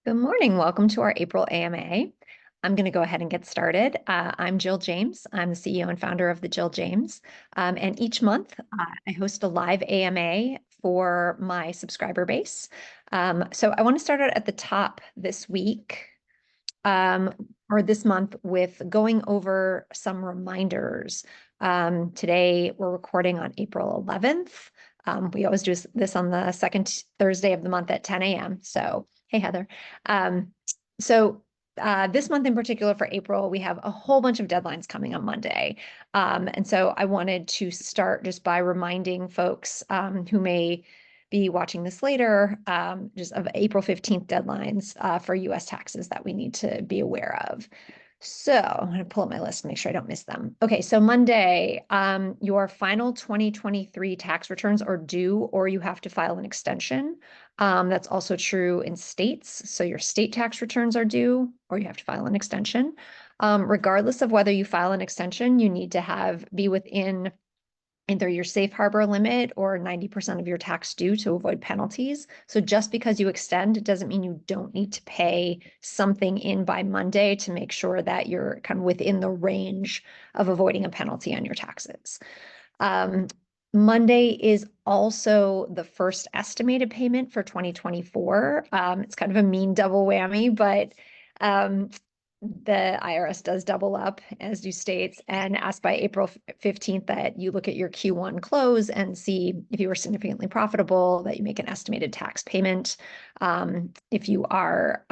Good morning. Welcome to our April AMA. I'm going to go ahead and get started. I'm Jill James. I'm the CEO and founder of the Jill James. And each month, I host a live AMA for my subscriber base. So I want to start out at the top this week or this month with going over some reminders. Today, we're recording on April 11th. We always do this on the second Thursday of the month at 10 a.m. So, hey, Heather. This month in particular for April, we have a whole bunch of deadlines coming on Monday. And so I wanted to start just by reminding folks who may be watching this later, just of April 15th deadlines for US taxes that we need to be aware of. So I'm going to pull up my list to make sure I don't miss them. Okay, so Monday, your final 2023 tax returns are due, or you have to file an extension. That's also true in states. So your state tax returns are due, or you have to file an extension. Regardless of whether you file an extension, you need to be within either your safe harbor limit or 90% of your tax due to avoid penalties. So just because you extend, it doesn't mean you don't need to pay something in by Monday to make sure that you're kind of within the range of avoiding a penalty on your taxes. Monday is also the first estimated payment for 2024. It's kind of a mean double whammy, but the IRS does double up, as do states, and ask by April 15th that you look at your Q1 close and see if you were significantly profitable, that you make an estimated tax payment. If you are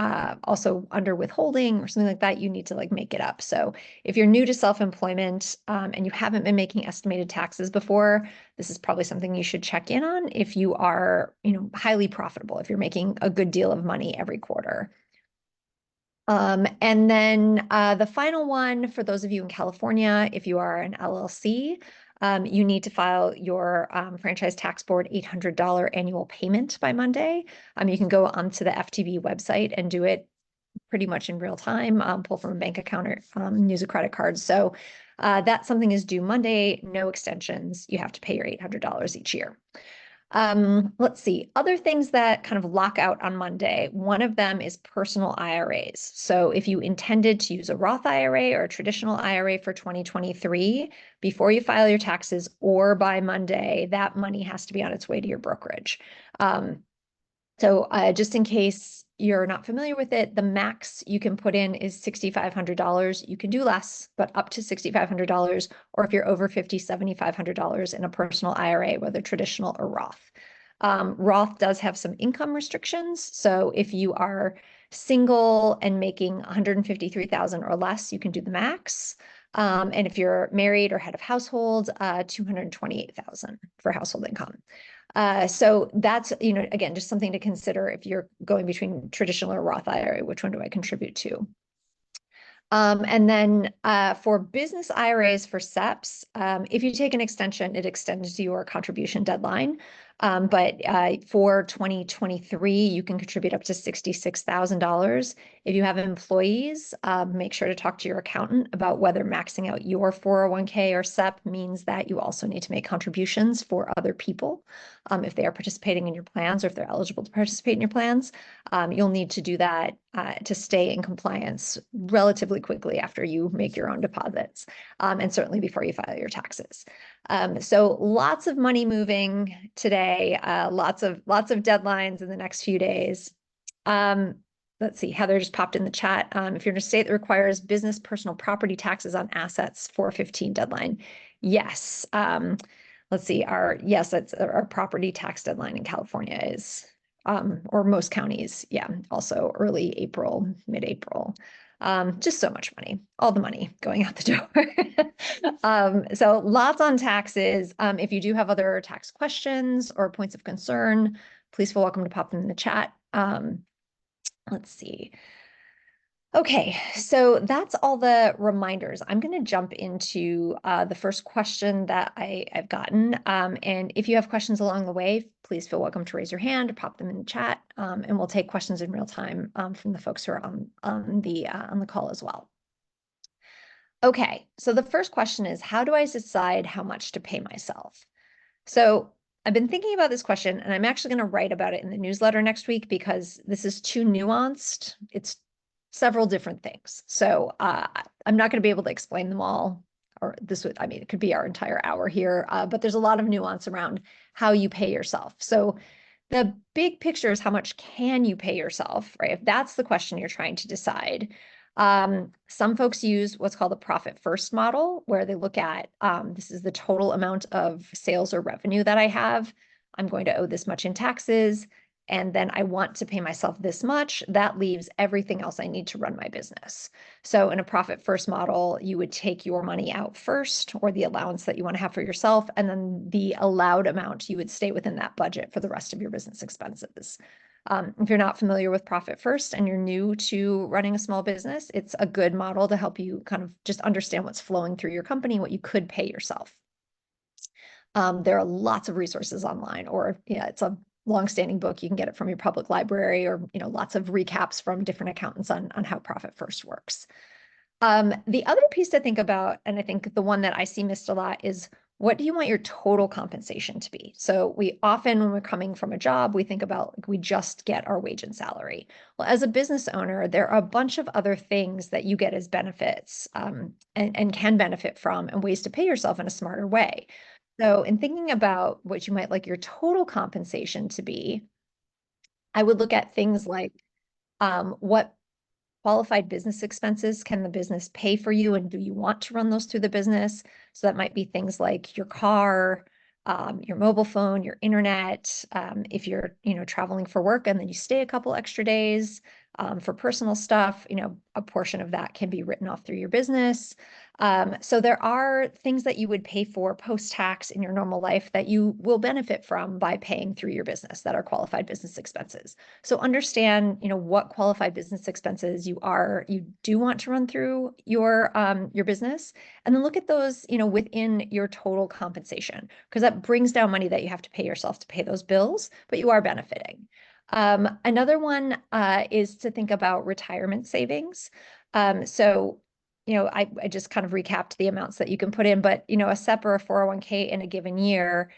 also under withholding or something like that, you need to make it up. So if you're new to self-employment and you haven't been making estimated taxes before, this is probably something you should check in on if you are, highly profitable, if you're making a good deal of money every quarter. And then the final one, for those of you in California, if you are an LLC, you need to file your Franchise Tax Board $800 annual payment by Monday. You can go onto the FTB website and do it pretty much in real time, pull from a bank account or use a credit card. So that something is due Monday, no extensions. You have to pay your $800 each year. Let's see, other things that kind of lock out on Monday. One of them is personal IRAs. So if you intended to use a Roth IRA or a traditional IRA for 2023, before you file your taxes or by Monday, that money has to be on its way to your brokerage. So just in case you're not familiar with it, the max you can put in is $6,500. You can do less, but up to $6,500, or if you're over 50, $7,500 in a personal IRA, whether traditional or Roth. Roth does have some income restrictions. So if you are single and making $153,000 or less, you can do the max. And if you're married or head of household, $228,000 for household income. So that's, again, just something to consider if you're going between traditional or Roth IRA, which one do I contribute to? And then for business IRAs for SEPs, if you take an extension, it extends your contribution deadline. But for 2023, you can contribute up to $66,000. If you have employees, make sure to talk to your accountant about whether maxing out your 401k or SEP means that you also need to make contributions for other people. If they are participating in your plans or if they're eligible to participate in your plans, you'll need to do that to stay in compliance relatively quickly after you make your own deposits, and certainly before you file your taxes. So lots of money moving today, lots of deadlines in the next few days. Let's see, Heather just popped in the chat. If you're in a state that requires business personal property taxes on assets, 4/15 deadline. Yes. Let's see, that's our property tax deadline in California is, or most counties, also early April, mid-April. Just so much money, all the money going out the door. So lots on taxes. If you do have other tax questions or points of concern, please feel welcome to pop them in the chat. Let's see. Okay, so that's all the reminders. I'm going to jump into the first question that I've gotten. And if you have questions along the way, please feel welcome to raise your hand or pop them in the chat, and we'll take questions in real time from the folks who are on the call as well. Okay, so the first question is, how do I decide how much to pay myself? So I've been thinking about this question, and I'm actually going to write about it in the newsletter next week because this is too nuanced. It's several different things. So I'm not going to be able to explain them all, or this would, I mean, it could be our entire hour here, but there's a lot of nuance around how you pay yourself. So the big picture is how much can you pay yourself, right? If that's the question you're trying to decide. Some folks use what's called a profit first model, where they look at this is the total amount of sales or revenue that I have. I'm going to owe this much in taxes, and then I want to pay myself this much. That leaves everything else I need to run my business. So in a profit first model, you would take your money out first, or the allowance that you want to have for yourself, and then the allowed amount, you would stay within that budget for the rest of your business expenses. If you're not familiar with profit first and you're new to running a small business, it's a good model to help you kind of just understand what's flowing through your company, what you could pay yourself. There are lots of resources online, or it's a long-standing book. You can get it from your public library, or lots of recaps from different accountants on how profit first works. The other piece to think about, and I think the one that I see missed a lot, is what do you want your total compensation to be? So we often, when we're coming from a job, we think about we just get our wage and salary. Well, as a business owner, there are a bunch of other things that you get as benefits and can benefit from, and ways to pay yourself in a smarter way. So in thinking about what you might like your total compensation to be, I would look at things like what qualified business expenses can the business pay for you, and do you want to run those through the business? So that might be things like your car, your mobile phone, your internet. If you're, traveling for work and then you stay a couple extra days for personal stuff, a portion of that can be written off through your business. So there are things that you would pay for post-tax in your normal life that you will benefit from by paying through your business that are qualified business expenses. So understand, what qualified business expenses you do want to run through your business, and then look at those, within your total compensation, because that brings down money that you have to pay yourself to pay those bills, but you are benefiting. Another one is to think about retirement savings. So I just kind of recapped the amounts that you can put in, but a SEP or a 401k in a given year,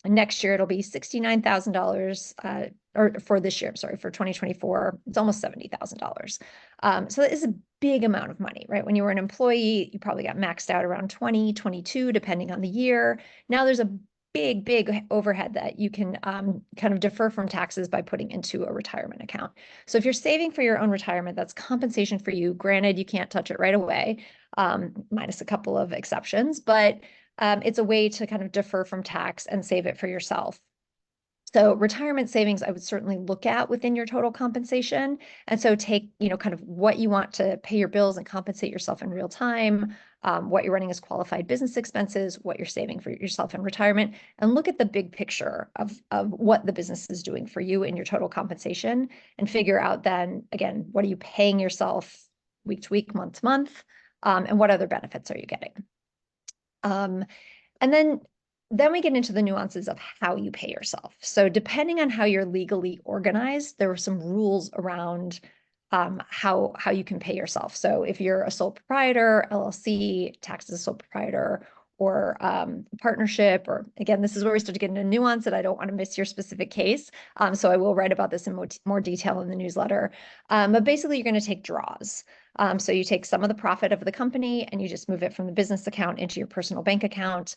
next year it'll be $69,000, or for this year, I'm sorry, for 2024, it's almost $70,000. So that is a big amount of money, right? When you were an employee, you probably got maxed out around 20, 22, depending on the year. Now there's a big overhead that you can kind of defer from taxes by putting into a retirement account. So if you're saving for your own retirement, that's compensation for you. Granted, you can't touch it right away, minus a couple of exceptions, but it's a way to kind of defer from tax and save it for yourself. So retirement savings, I would certainly look at within your total compensation. And so take, kind of what you want to pay your bills and compensate yourself in real time, what you're running as qualified business expenses, what you're saving for yourself in retirement, and look at the big picture of what the business is doing for you in your total compensation, and figure out then, again, what are you paying yourself week to week, month to month, and what other benefits are you getting? And then we get into the nuances of how you pay yourself. So depending on how you're legally organized, there are some rules around how you can pay yourself. So if you're a sole proprietor, LLC, taxed as a sole proprietor, or partnership, or again, this is where we start to get into nuance, and I don't want to miss your specific case. So I will write about this in more detail in the newsletter. But basically, you're going to take draws. So you take some of the profit of the company and you just move it from the business account into your personal bank account.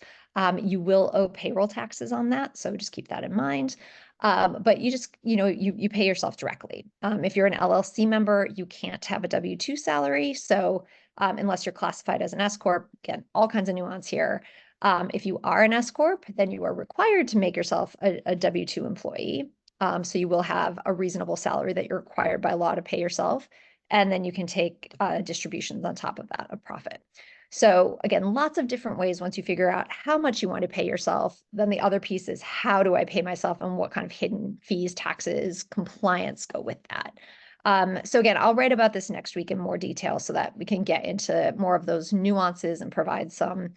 You will owe payroll taxes on that, so just keep that in mind. But you just, you pay yourself directly. If you're an LLC member, you can't have a W-2 salary. So unless you're classified as an S corp, again, all kinds of nuance here. If you are an S corp, then you are required to make yourself a W-2 employee. So you will have a reasonable salary that you're required by law to pay yourself. And then you can take distributions on top of that of profit. So again, lots of different ways once you figure out how much you want to pay yourself. Then the other piece is, how do I pay myself, and what kind of hidden fees, taxes, compliance go with that? So again, I'll write about this next week in more detail so that we can get into more of those nuances and provide some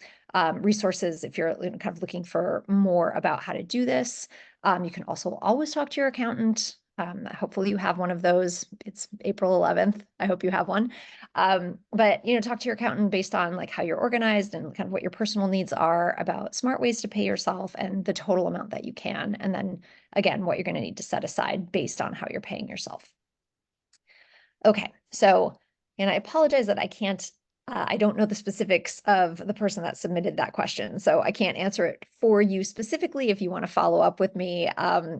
resources if you're kind of looking for more about how to do this. You can also always talk to your accountant. Hopefully you have one of those. It's April 11th. I hope you have one. But, talk to your accountant based on like how you're organized and kind of what your personal needs are about smart ways to pay yourself and the total amount that you can. And then again, what you're going to need to set aside based on how you're paying yourself. Okay, so, and I apologize that I don't know the specifics of the person that submitted that question, so I can't answer it for you specifically. If you want to follow up with me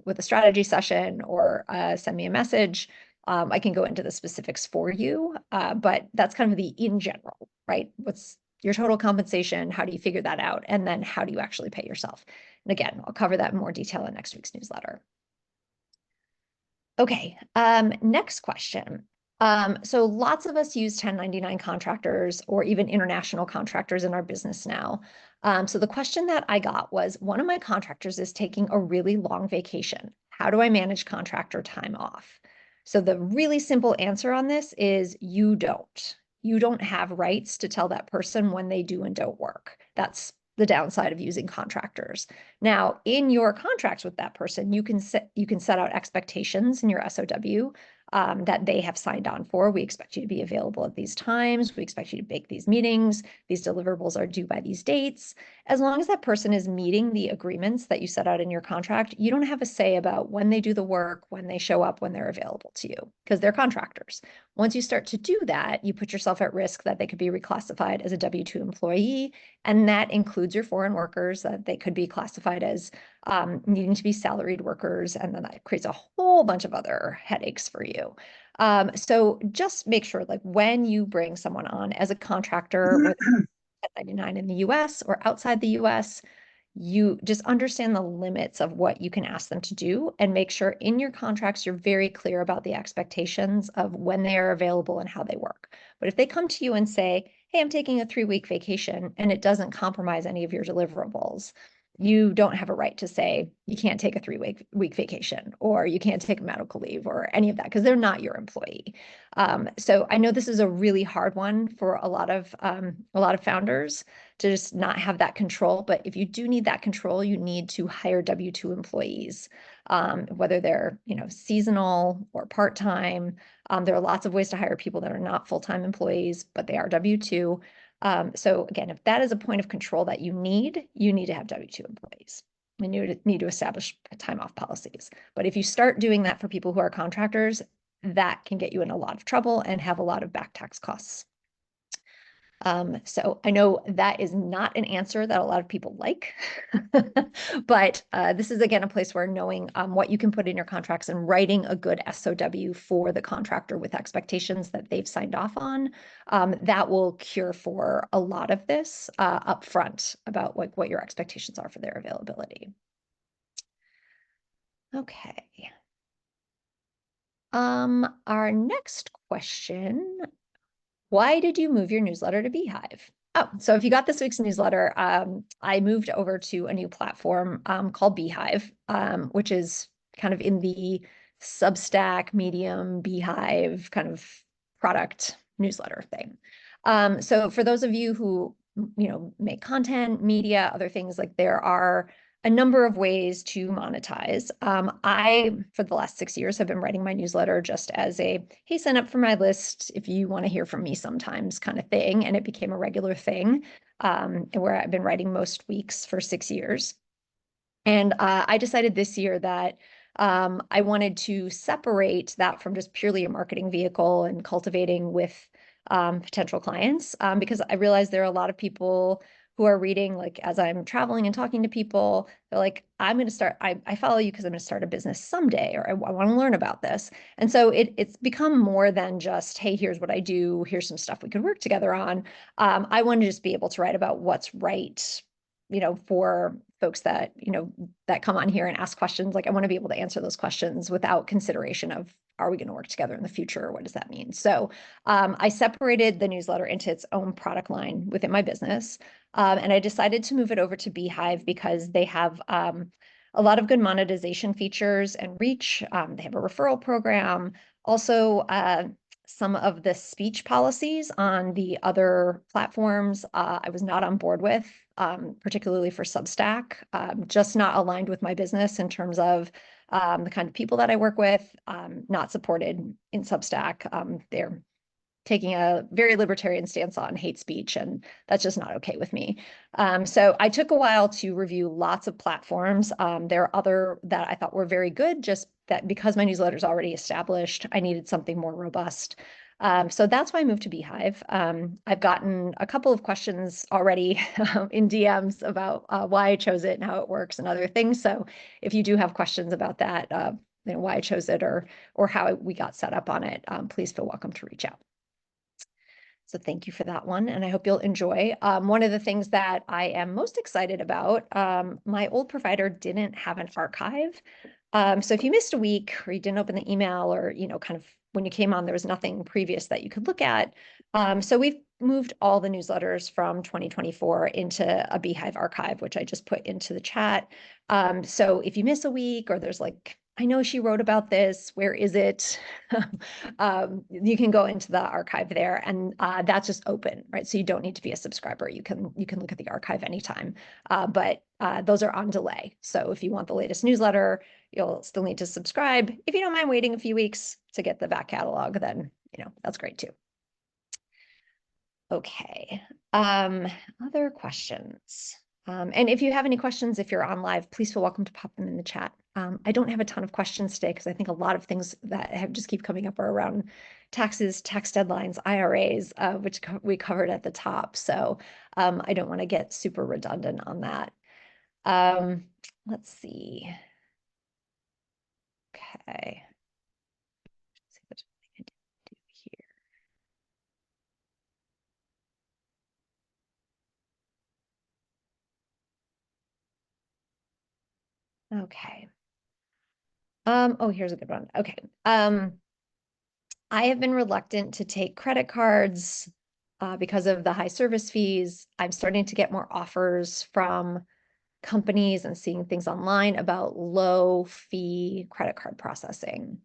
with a strategy session or send me a message, I can go into the specifics for you, but that's kind of the in general, right? What's your total compensation? How do you figure that out? And then how do you actually pay yourself? And again, I'll cover that in more detail in next week's newsletter. Okay, next question. So lots of us use 1099 contractors or even international contractors in our business now. So the question that I got was, one of my contractors is taking a really long vacation. How do I manage contractor time off? So the really simple answer on this is you don't. You don't have rights to tell that person when they do and don't work. That's the downside of using contractors. Now, in your contracts with that person, you can set out expectations in your SOW that they have signed on for. We expect you to be available at these times. We expect you to make these meetings. These deliverables are due by these dates. As long as that person is meeting the agreements that you set out in your contract, you don't have a say about when they do the work, when they show up, when they're available to you, because they're contractors. Once you start to do that, you put yourself at risk that they could be reclassified as a W-2 employee, and that includes your foreign workers, that they could be classified as needing to be salaried workers, and then that creates a whole bunch of other headaches for you. So just make sure, like when you bring someone on as a contractor, whether 1099 in the US or outside the US, you just understand the limits of what you can ask them to do and make sure in your contracts you're very clear about the expectations of when they are available and how they work. But if they come to you and say, hey, I'm taking a 3-week vacation and it doesn't compromise any of your deliverables, you don't have a right to say you can't take a 3-week vacation or you can't take medical leave or any of that because they're not your employee. So I know this is a really hard one for a lot of founders to just not have that control. But if you do need that control, you need to hire W-2 employees, whether they're seasonal or part-time. There are lots of ways to hire people that are not full-time employees, but they are W-2. So again, if that is a point of control that you need to have W-2 employees. And you need to establish time off policies. But if you start doing that for people who are contractors, that can get you in a lot of trouble and have a lot of back tax costs. So I know that is not an answer that a lot of people like, but this is again a place where knowing what you can put in your contracts and writing a good SOW for the contractor with expectations that they've signed off on, that will cure for a lot of this up front about what your expectations are for their availability. Okay. Our next question, why did you move your newsletter to Beehiiv? Oh, so if you got this week's newsletter, I moved over to a new platform called Beehiiv, which is kind of in the Substack, Medium, Beehiiv kind of product newsletter thing. So for those of you who make content, media, other things, like there are a number of ways to monetize. I, for the last 6 years, have been writing my newsletter just as a, hey, sign up for my list if you want to hear from me sometimes kind of thing. And it became a regular thing where I've been writing most weeks for 6 years. And I decided this year that I wanted to separate that from just purely a marketing vehicle and cultivating with potential clients because I realized there are a lot of people who are reading, like as I'm traveling and talking to people, they're like, I'm going to start, I follow you because I'm going to start a business someday, or I want to learn about this. And so it's become more than just, hey, here's what I do, here's some stuff we could work together on. I want to just be able to write about what's right, for folks that, that come on here and ask questions. Like I want to be able to answer those questions without consideration of, are we going to work together in the future? Or what does that mean? So I separated the newsletter into its own product line within my business. And I decided to move it over to Beehiiv because they have a lot of good monetization features and reach. They have a referral program. Also, some of the speech policies on the other platforms I was not on board with, particularly for Substack, just not aligned with my business in terms of the kind of people that I work with, not supported in Substack. They're taking a very libertarian stance on hate speech, and that's just not okay with me. So I took a while to review lots of platforms. There are other that I thought were very good, just that because my newsletter is already established, I needed something more robust. So that's why I moved to Beehiiv. I've gotten a couple of questions already in DMs about why I chose it and how it works and other things. So if you do have questions about that, why I chose it or how we got set up on it, please feel welcome to reach out. So thank you for that one, and I hope you'll enjoy. One of the things that I am most excited about, my old provider didn't have an archive. So if you missed a week or you didn't open the email or, kind of when you came on, there was nothing previous that you could look at. So we've moved all the newsletters from 2024 into a Beehiiv archive, which I just put into the chat. So if you miss a week or there's like, I know she wrote about this, where is it? You can go into the archive there, and that's just open, right? So you don't need to be a subscriber. You can look at the archive anytime, but those are on delay. So if you want the latest newsletter, you'll still need to subscribe. If you don't mind waiting a few weeks to get the back catalog, then that's great too. Okay. Other questions. And if you have any questions, if you're on live, please feel welcome to pop them in the chat. I don't have a ton of questions today because I think a lot of things that have just keep coming up are around taxes, tax deadlines, IRAs, which we covered at the top. So I don't want to get super redundant on that. Let's see. Okay. Let's see what I can do here. Okay. Oh, here's a good one. Okay. I have been reluctant to take credit cards because of the high service fees. I'm starting to get more offers from companies and seeing things online about low fee credit card processing.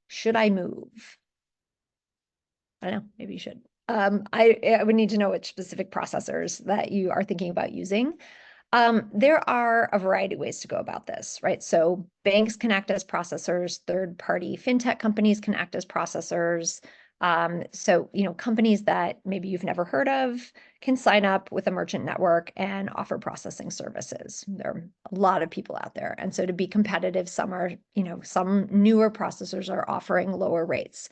Should I move? I don't know, maybe you should. I would need to know which specific processors that you are thinking about using. There are a variety of ways to go about this, right? So banks can act as processors, third-party fintech companies can act as processors. So, companies that maybe you've never heard of can sign up with a merchant network and offer processing services. There are a lot of people out there. And so to be competitive, some are, some newer processors are offering lower rates.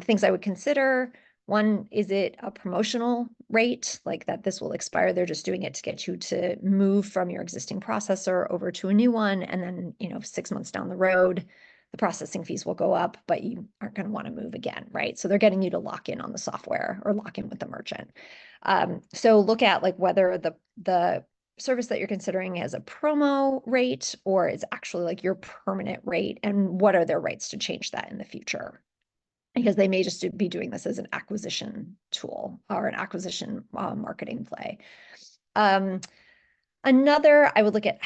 Things I would consider: one, is it a promotional rate, like that this will expire? They're just doing it to get you to move from your existing processor over to a new one. And then, 6 months down the road, the processing fees will go up, but you aren't going to want to move again, right? So they're getting you to lock in on the software or lock in with the merchant. So look at like whether the service that you're considering has a promo rate or is actually like your permanent rate, and what are their rights to change that in the future, because they may just be doing this as an acquisition tool or an acquisition marketing play. Another, I would look at,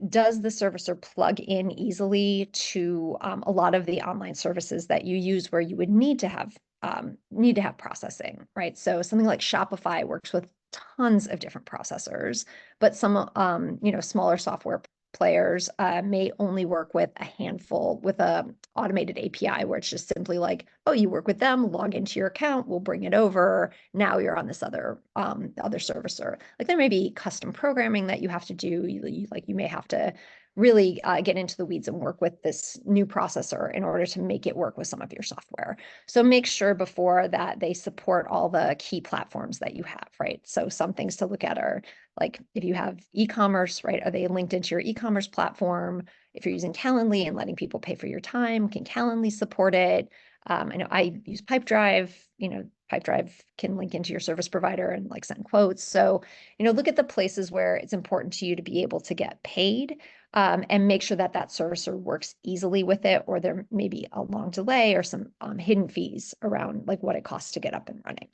does the servicer plug in easily to a lot of the online services that you use where you would need to have processing, right? So something like Shopify works with tons of different processors, but some smaller software players may only work with a handful with a automated API where it's just simply like, oh, you work with them, log into your account, we'll bring it over. Now you're on this other servicer. Like there may be custom programming that you have to do. You may have to really get into the weeds and work with this new processor in order to make it work with some of your software. So make sure before that they support all the key platforms that you have, right? So some things to look at are like if you have e-commerce, right? Are they linked into your e-commerce platform? If you're using Calendly and letting people pay for your time, can Calendly support it? I know I use Pipedrive. Pipedrive can link into your service provider and like send quotes. So, look at the places where it's important to you to be able to get paid, and make sure that that servicer works easily with it, or there may be a long delay or some hidden fees around like what it costs to get up and running.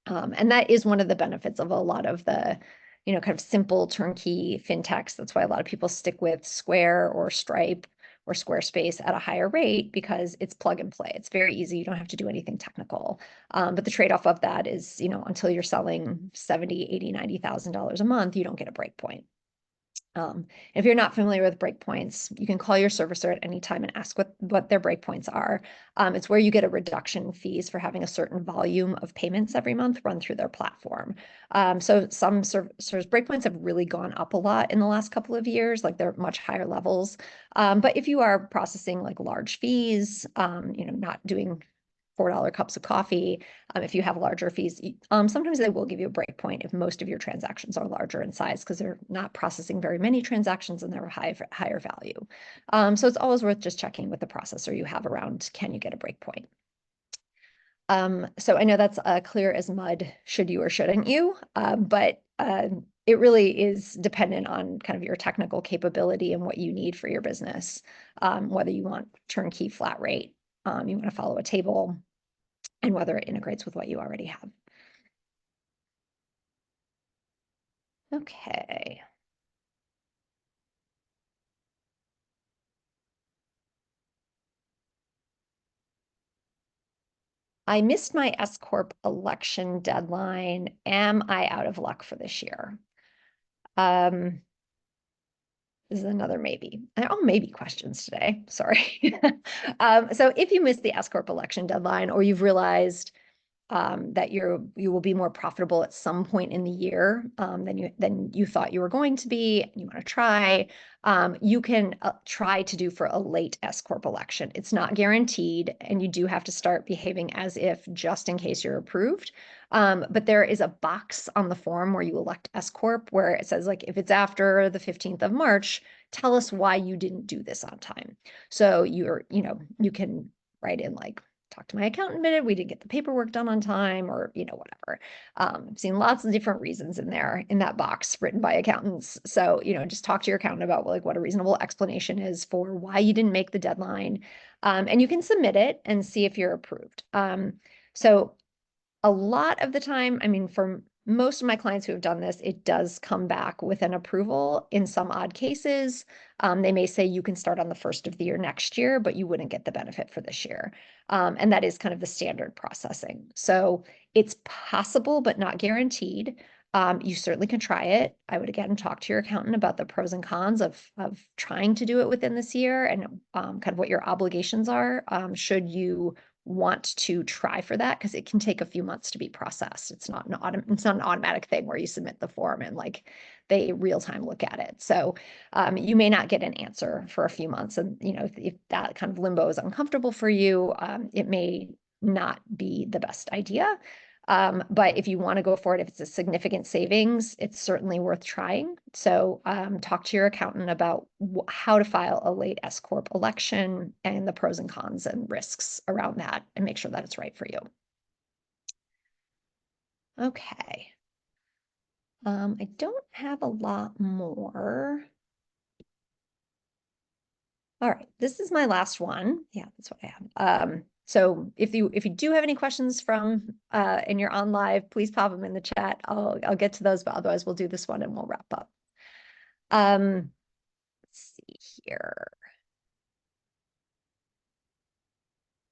And that is one of the benefits of a lot of the, kind of simple turnkey fintechs. That's why a lot of people stick with Square or Stripe or Squarespace at a higher rate because it's plug and play. It's very easy. You don't have to do anything technical. But the trade-off of that is, until you're selling 70, 80, $90,000 a month, you don't get a breakpoint. If you're not familiar with breakpoints, you can call your servicer at any time and ask what their breakpoints are. It's where you get a reduction in fees for having a certain volume of payments every month run through their platform. So some service breakpoints have really gone up a lot in the last couple of years, like they're much higher levels. But if you are processing like large fees, not doing $4 cups of coffee. If you have larger fees, sometimes they will give you a break point if most of your transactions are larger in size because they're not processing very many transactions and they're higher value. So it's always worth just checking with the processor you have around, can you get a break point? So I know that's clear as mud, should you or shouldn't you, but it really is dependent on kind of your technical capability and what you need for your business, whether you want turnkey flat rate, you want to follow a table, and whether it integrates with what you already have. Okay. I missed my S Corp election deadline. Am I out of luck for this year? This is another maybe. Oh, maybe questions today. Sorry. So if you missed the S Corp election deadline, or you've realized that you will be more profitable at some point in the year than you thought you were going to be, and you want to try, you can try to do for a late S Corp election. It's not guaranteed, and you do have to start behaving as if just in case you're approved. But there is a box on the form where you elect S Corp where it says, like, if it's after the 15th of March, tell us why you didn't do this on time. So you can write in like, talk to my accountant minute, we didn't get the paperwork done on time, or whatever. I've seen lots of different reasons in that box written by accountants. So just talk to your accountant about like what a reasonable explanation is for why you didn't make the deadline, and you can submit it and see if you're approved. So a lot of the time, I mean, for most of my clients who have done this, it does come back with an approval. In some odd cases, they may say you can start on the first of the year next year, but you wouldn't get the benefit for this year. And that is kind of the standard processing. So it's possible, but not guaranteed. You certainly can try it. I would again talk to your accountant about the pros and cons of trying to do it within this year, and kind of what your obligations are, should you want to try for that, because it can take a few months to be processed. It's not an automatic thing where you submit the form and like they real time look at it. So you may not get an answer for a few months, and if that kind of limbo is uncomfortable for you, it may not be the best idea. But if you want to go for it, if it's a significant savings, it's certainly worth trying. So talk to your accountant about how to file a late S Corp election and the pros and cons and risks around that, and make sure that it's right for you. Okay. I don't have a lot more. All right, this is my last one. Yeah, that's what I have. So if you do have any questions from and you're on live, please pop them in the chat. I'll get to those, but otherwise we'll do this one and we'll wrap up. Let's see here.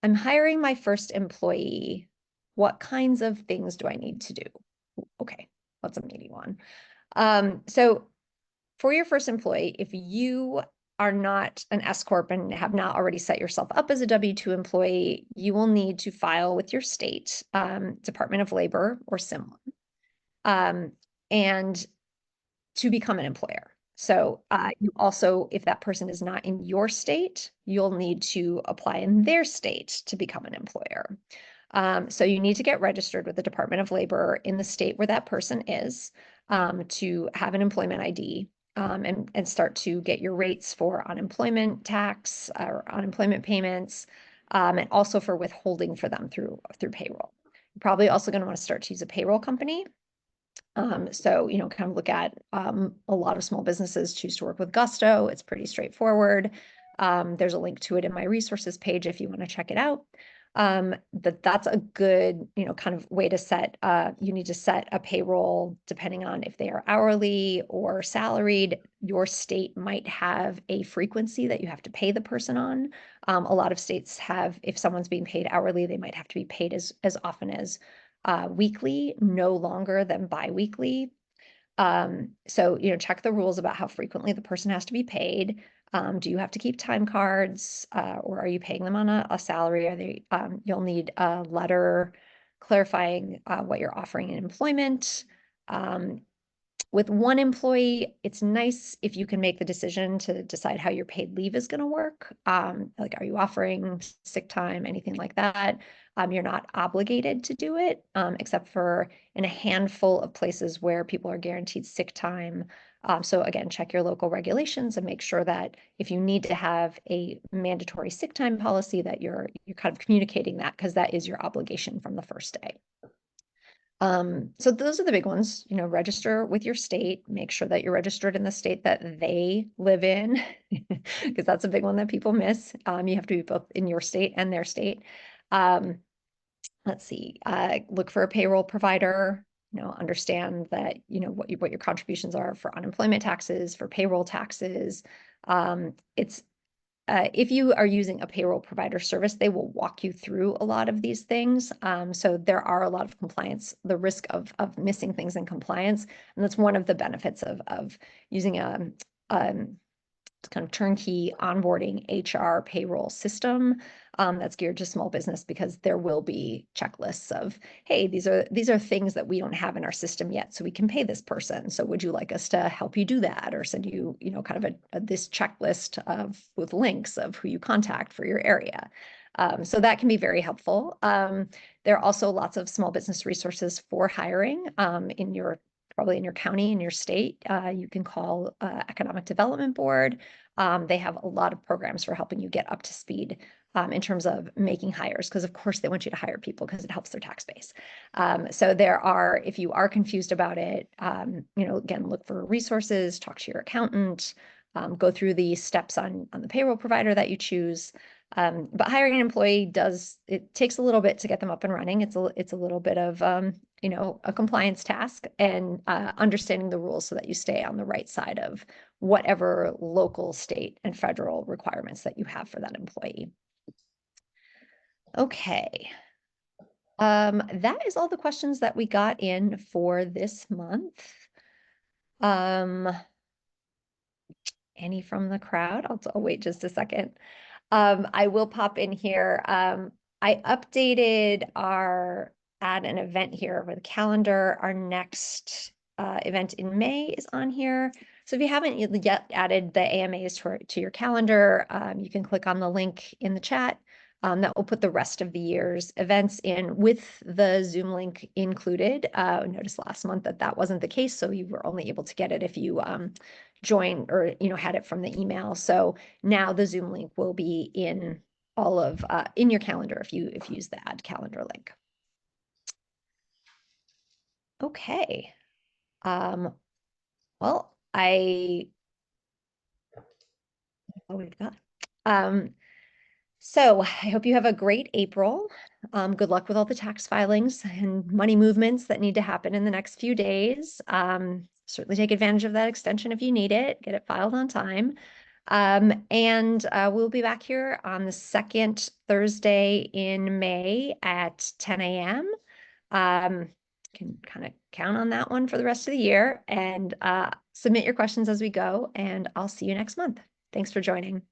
I'm hiring my first employee. What kinds of things do I need to do? Okay, that's a meaty one. So for your first employee, if you are not an S Corp and have not already set yourself up as a W-2 employee, you will need to file with your state, Department of Labor or similar, and to become an employer. So you also, if that person is not in your state, you'll need to apply in their state to become an employer. So you need to get registered with the Department of Labor in the state where that person is, to have an employment ID. And start to get your rates for unemployment tax or unemployment payments, and also for withholding for them through payroll. You're probably also going to want to start to use a payroll company. So, kind of look at a lot of small businesses choose to work with Gusto. It's pretty straightforward. There's a link to it in my resources page if you want to check it out. that's a good, kind of way to set, you need to set a payroll depending on if they are hourly or salaried. Your state might have a frequency that you have to pay the person on. A lot of states have, if someone's being paid hourly, they might have to be paid as often as weekly, no longer than biweekly. So, check the rules about how frequently the person has to be paid. Do you have to keep time cards, or are you paying them on a salary? You'll need a letter clarifying what you're offering in employment. Um, with one employee, it's nice if you can make the decision to decide how your paid leave is going to work. Like, are you offering sick time, anything like that? You're not obligated to do it, except for in a handful of places where people are guaranteed sick time. So again, check your local regulations and make sure that if you need to have a mandatory sick time policy, that you're kind of communicating that, because that is your obligation from the first day. So those are the big ones, register with your state, make sure that you're registered in the state that they live in, because that's a big one that people miss. You have to be both in your state and their state. Let's see, look for a payroll provider, understand that, what your contributions are for unemployment taxes, for payroll taxes. It's if you are using a payroll provider service, they will walk you through a lot of these things. So there are a lot of compliance, the risk of missing things in compliance. And that's one of the benefits of using a kind of turnkey onboarding HR payroll system that's geared to small business, because there will be checklists of, hey, these are things that we don't have in our system yet, so we can pay this person. So would you like us to help you do that, or send you, kind of this checklist with links of who you contact for your area. So that can be very helpful. There are also lots of small business resources for hiring probably in your county, in your state. You can call Economic Development Board. They have a lot of programs for helping you get up to speed in terms of making hires, because of course they want you to hire people because it helps their tax base. So if you are confused about it, again, look for resources, talk to your accountant, go through the steps on the payroll provider that you choose. But hiring an employee it takes a little bit to get them up and running. It's a little bit of, a compliance task, and understanding the rules so that you stay on the right side of whatever local, state, and federal requirements that you have for that employee. Okay. That is all the questions that we got in for this month. Any from the crowd? I'll wait just a second. I will pop in here. I updated add an event here with the calendar. Our next event in May is on here. So if you haven't yet added the AMAs to your calendar, you can click on the link in the chat. That will put the rest of the year's events in with the Zoom link included. Notice last month that wasn't the case, so you were only able to get it if you joined or had it from the email. So now the Zoom link will be in in your calendar if you use the add calendar link. Okay. Well, we've got. So I hope you have a great April. Good luck with all the tax filings and money movements that need to happen in the next few days. Certainly take advantage of that extension if you need it. Get it filed on time. And we'll be back here on the second Thursday in May at 10 a.m. Can kind of count on that one for the rest of the year, and submit your questions as we go, and I'll see you next month. Thanks for joining.